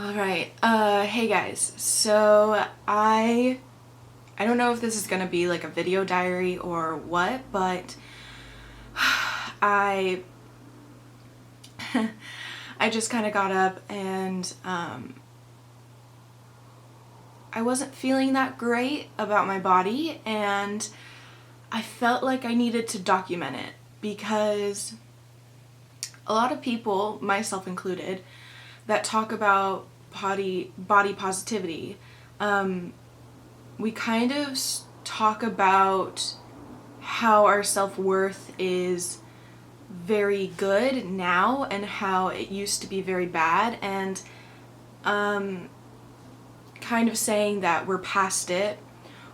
Alright, hey guys, so I don't know if this is gonna be like a video diary or what, but I I just kind of got up and I wasn't feeling that great about my body, and I felt like I needed to document it because a lot of people, myself included, that talk about body positivity, we kind of talk about how our self-worth is very good now and how it used to be very bad, and kind of saying that we're past it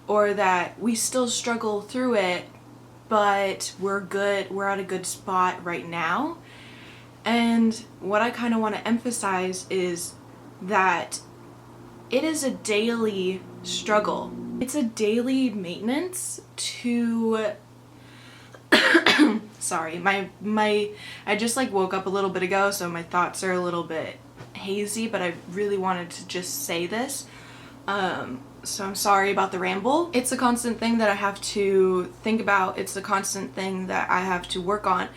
or that we still struggle through it, but we're good, we're at a good spot right now. And what I kind of want to emphasize is that it is a daily struggle. It's a daily maintenance to sorry, I just like woke up a little bit ago, so my thoughts are a little bit hazy, but I really wanted to just say this. So I'm sorry about the ramble. It's a constant thing that I have to think about. It's a constant thing that I have to work on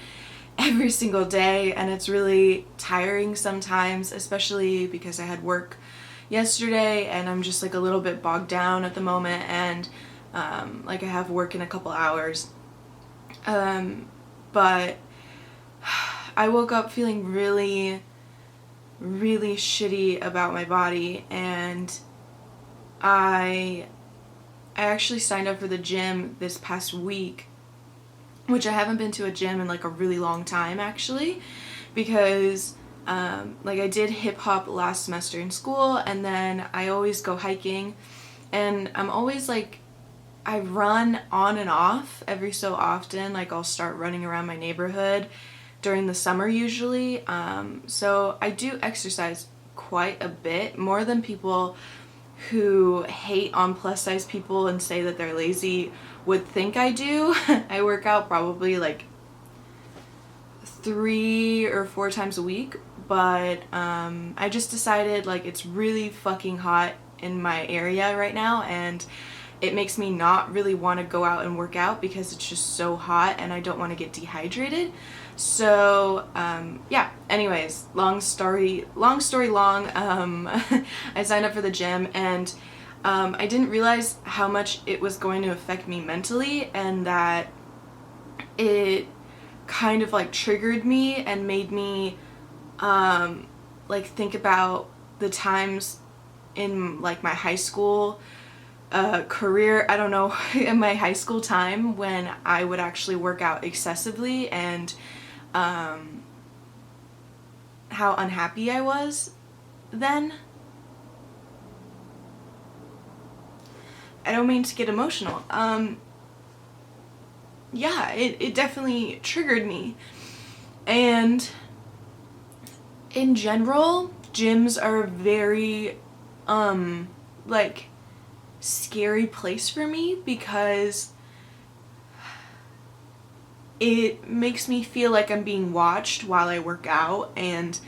every single day, and it's really tiring sometimes, especially because I had work yesterday and I'm just like a little bit bogged down at the moment, and like I have work in a couple hours. But I woke up feeling really shitty about my body, and I actually signed up for the gym this past week, which I haven't been to a gym in like a really long time actually, because like I did hip hop last semester in school, and then I always go hiking, and I'm always like, I run on and off every so often. Like I'll start running around my neighborhood during the summer usually, so I do exercise quite a bit, more than people who hate on plus size people and say that they're lazy would think I do. I work out probably like 3 or 4 times a week, but I just decided like it's really fucking hot in my area right now, and it makes me not really want to go out and work out because it's just so hot and I don't want to get dehydrated. So yeah, anyways, long story long, I signed up for the gym, and I didn't realize how much it was going to affect me mentally, and that it kind of like triggered me and made me like think about the times in like my high school career, I don't know, in my high school time when I would actually work out excessively, and how unhappy I was then. I don't mean to get emotional. Yeah, it definitely triggered me. And in general, gyms are a very like scary place for me because it makes me feel like I'm being watched while I work out, and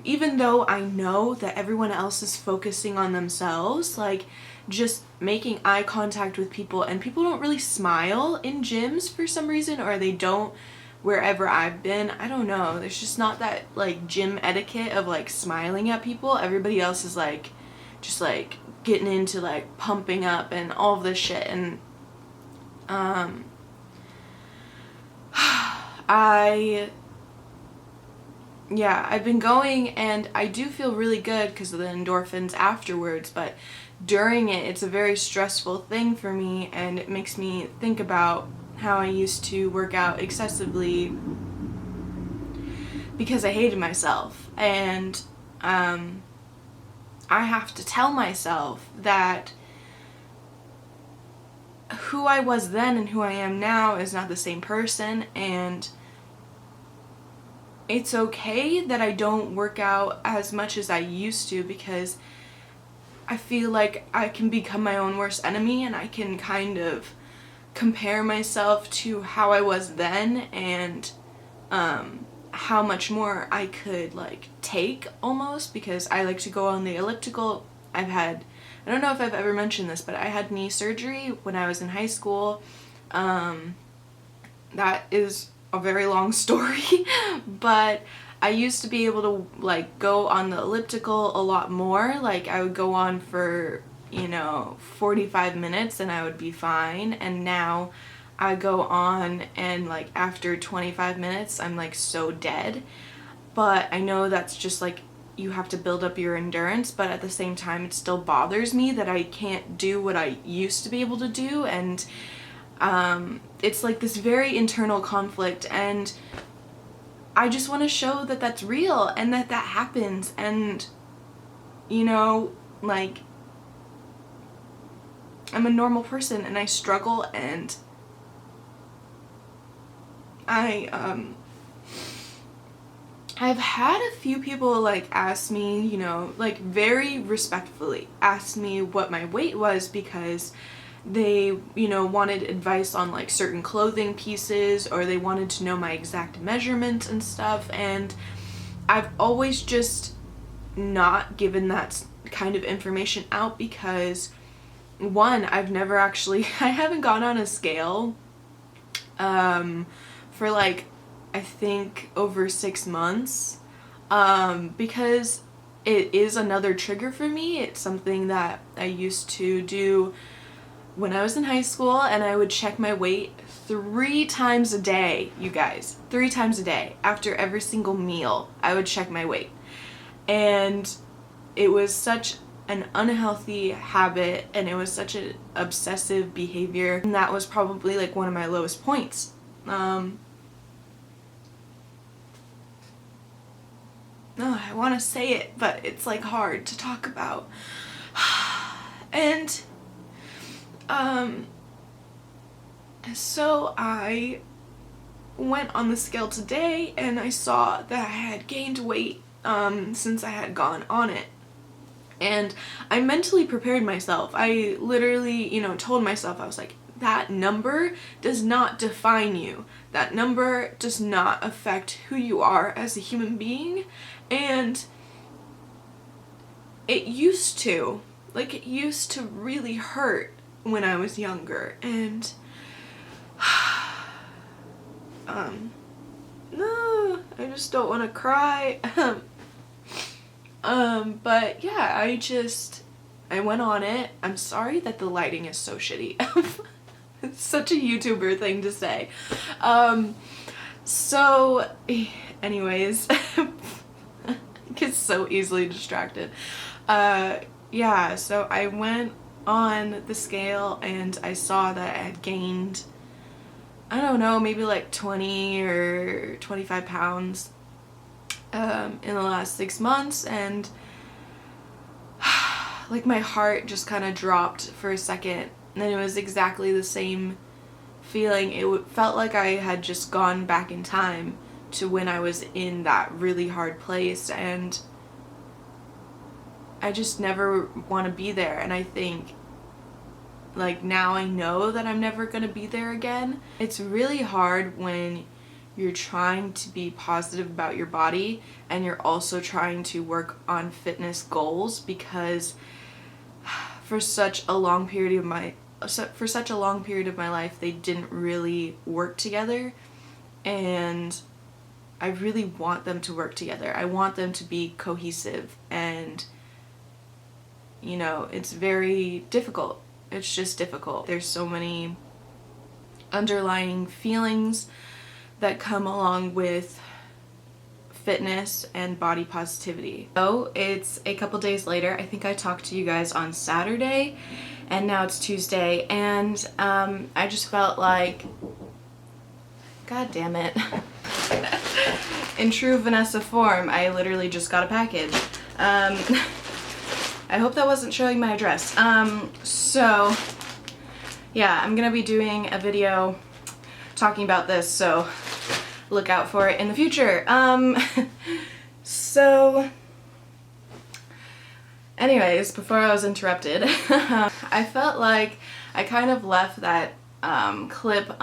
even though I know that everyone else is focusing on themselves, like just making eye contact with people, and people don't really smile in gyms for some reason, or they don't wherever I've been. I don't know, there's just not that like gym etiquette of like smiling at people. Everybody else is like just like getting into like pumping up and all of this shit, and I've been going, and I do feel really good because of the endorphins afterwards, but during it, it's a very stressful thing for me, and it makes me think about how I used to work out excessively because I hated myself, and I have to tell myself that who I was then and who I am now is not the same person, and it's okay that I don't work out as much as I used to, because I feel like I can become my own worst enemy, and I can kind of compare myself to how I was then, and how much more I could like take almost, because I like to go on the elliptical. I don't know if I've ever mentioned this, but I had knee surgery when I was in high school. That is a very long story, but I used to be able to like go on the elliptical a lot more. Like I would go on for, you know, 45 minutes and I would be fine, and now I go on and like after 25 minutes I'm like so dead. But I know that's just like, you have to build up your endurance, but at the same time it still bothers me that I can't do what I used to be able to do, and it's like this very internal conflict, and I just want to show that that's real and that that happens, and you know, like, I'm a normal person and I struggle, and I've had a few people like ask me, you know, like very respectfully ask me what my weight was, because they, you know, wanted advice on like certain clothing pieces, or they wanted to know my exact measurements and stuff, and I've always just not given that kind of information out, because one, I've never actually, I haven't gone on a scale for like, I think over 6 months, because it is another trigger for me. It's something that I used to do when I was in high school, and I would check my weight 3 times a day, you guys. 3 times a day. After every single meal, I would check my weight. And it was such an unhealthy habit, and it was such an obsessive behavior, and that was probably like one of my lowest points. No, I want to say it, but it's like hard to talk about. And so I went on the scale today, and I saw that I had gained weight since I had gone on it. And I mentally prepared myself. I literally, you know, told myself, I was like, that number does not define you. That number does not affect who you are as a human being. And it used to. Like, it used to really hurt when I was younger. And no, I just don't want to cry. But yeah, I went on it. I'm sorry that the lighting is so shitty. It's such a YouTuber thing to say. So anyways, I get so easily distracted. Yeah, so I went on the scale and I saw that I had gained, I don't know, maybe like 20 or 25 pounds in the last 6 months, and like my heart just kind of dropped for a second, and then it was exactly the same feeling. It felt like I had just gone back in time to when I was in that really hard place, and I just never want to be there. And I think like now I know that I'm never going to be there again. It's really hard when you're trying to be positive about your body and you're also trying to work on fitness goals, because for such a long period of my life they didn't really work together, and I really want them to work together. I want them to be cohesive, and you know, it's very difficult. It's just difficult. There's so many underlying feelings that come along with fitness and body positivity. So it's a couple days later. I think I talked to you guys on Saturday, and now it's Tuesday, and I just felt like, god damn it. In true Vanessa form, I literally just got a package. I hope that wasn't showing my address. So yeah, I'm gonna be doing a video talking about this, so look out for it in the future. So anyways, before I was interrupted, I felt like I kind of left that clip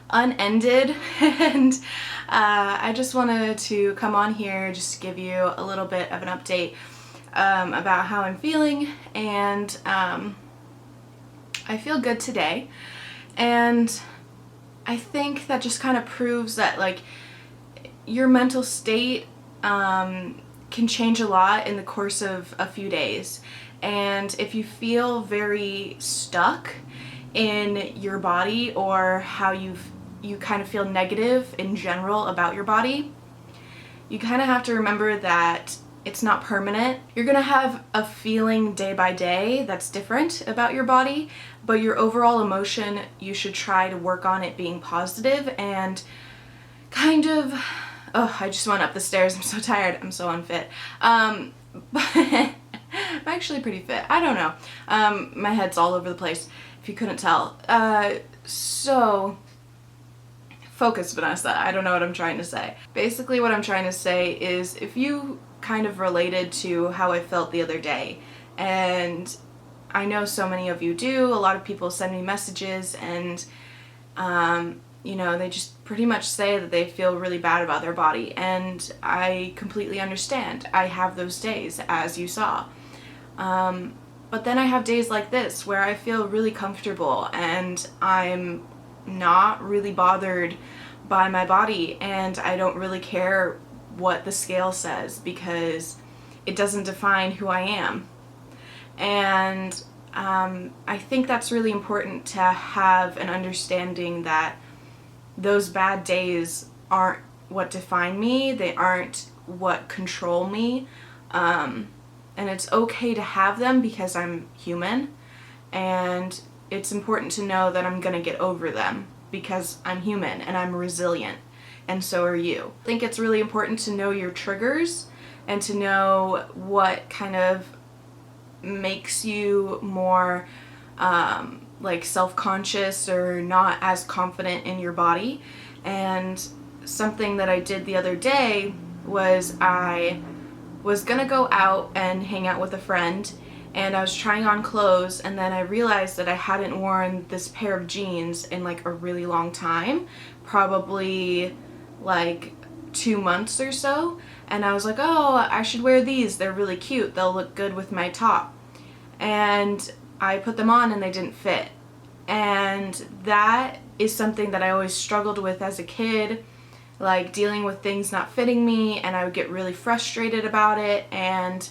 unended and I just wanted to come on here just to give you a little bit of an update about how I'm feeling, and I feel good today, and I think that just kind of proves that like your mental state can change a lot in the course of a few days. And if you feel very stuck in your body, or how you kind of feel negative in general about your body, you kind of have to remember that it's not permanent. You're gonna have a feeling day by day that's different about your body, but your overall emotion, you should try to work on it being positive and kind of, oh, I just went up the stairs, I'm so tired, I'm so unfit. But I'm actually pretty fit, I don't know. My head's all over the place, if you couldn't tell. So, focus, Vanessa, I don't know what I'm trying to say. Basically what I'm trying to say is, if you kind of related to how I felt the other day, and I know so many of you do, a lot of people send me messages and you know, they just pretty much say that they feel really bad about their body, and I completely understand. I have those days, as you saw. But then I have days like this where I feel really comfortable and I'm not really bothered by my body, and I don't really care what the scale says because it doesn't define who I am. And I think that's really important to have an understanding that those bad days aren't what define me, they aren't what control me, and it's okay to have them because I'm human, and it's important to know that I'm gonna get over them because I'm human and I'm resilient, and so are you. I think it's really important to know your triggers and to know what kind of makes you more like self-conscious or not as confident in your body. And something that I did the other day was I was gonna go out and hang out with a friend, and I was trying on clothes, and then I realized that I hadn't worn this pair of jeans in like a really long time, probably like 2 months or so, and I was like, oh, I should wear these, they're really cute, they'll look good with my top. And I put them on and they didn't fit. And that is something that I always struggled with as a kid, like dealing with things not fitting me, and I would get really frustrated about it, and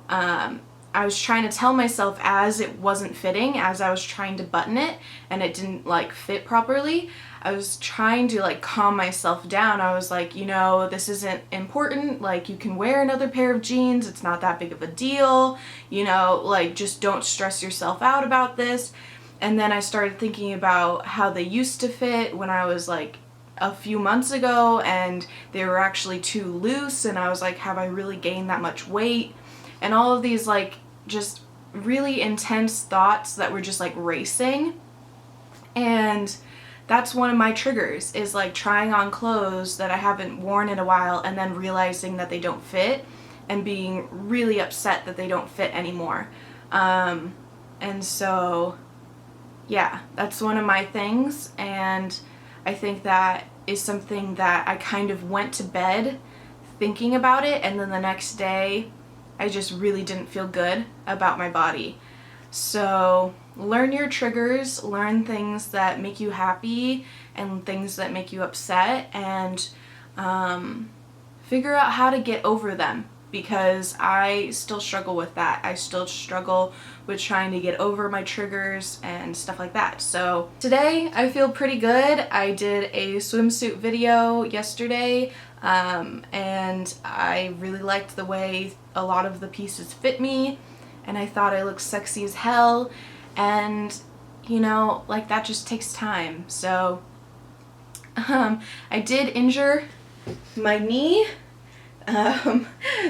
I was trying to tell myself as it wasn't fitting, as I was trying to button it and it didn't like fit properly, I was trying to like calm myself down. I was like, you know, this isn't important, like you can wear another pair of jeans, it's not that big of a deal, you know, like just don't stress yourself out about this. And then I started thinking about how they used to fit when I was like a few months ago, and they were actually too loose, and I was like, have I really gained that much weight? And all of these like just really intense thoughts that were just like racing. And that's one of my triggers, is like trying on clothes that I haven't worn in a while and then realizing that they don't fit and being really upset that they don't fit anymore. And so yeah, that's one of my things, and I think that is something that I kind of went to bed thinking about it, and then the next day I just really didn't feel good about my body. So learn your triggers, learn things that make you happy and things that make you upset, and figure out how to get over them, because I still struggle with that. I still struggle with trying to get over my triggers and stuff like that. So today I feel pretty good. I did a swimsuit video yesterday, and I really liked the way a lot of the pieces fit me, and I thought I looked sexy as hell, and you know, like that just takes time. So I did injure my knee.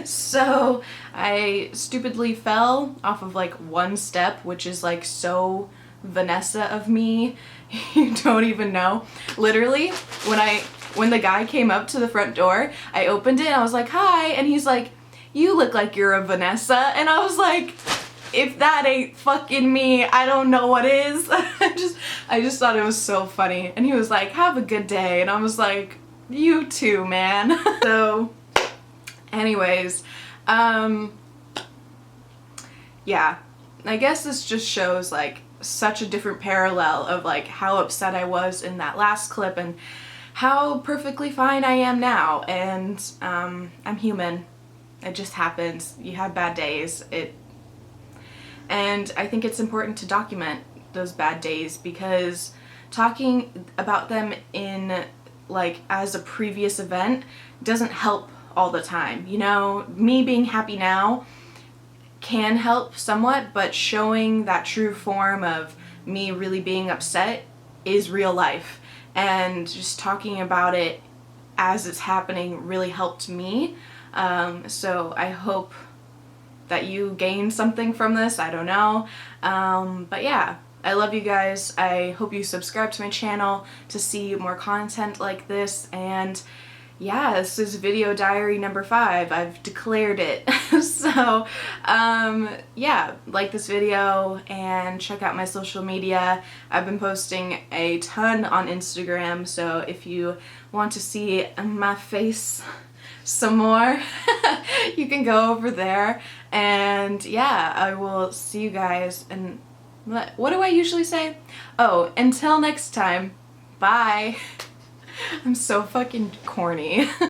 So I stupidly fell off of like one step, which is like so Vanessa of me, you don't even know. Literally, when the guy came up to the front door, I opened it and I was like, hi, and he's like, you look like you're a Vanessa, and I was like, if that ain't fucking me, I don't know what is. I just thought it was so funny. And he was like, have a good day. And I was like, you too, man. So anyways, yeah, I guess this just shows like such a different parallel of like how upset I was in that last clip and how perfectly fine I am now. And I'm human. It just happens. You have bad days. And I think it's important to document those bad days, because talking about them in like as a previous event doesn't help all the time. You know, me being happy now can help somewhat, but showing that true form of me really being upset is real life. And just talking about it as it's happening really helped me. So I hope that you gain something from this. I don't know. But yeah, I love you guys. I hope you subscribe to my channel to see more content like this. And yeah, this is video diary number 5. I've declared it. So yeah, like this video and check out my social media. I've been posting a ton on Instagram, so if you want to see my face some more, you can go over there. And yeah, I will see you guys. And what do I usually say? Oh, until next time, bye. I'm so fucking corny.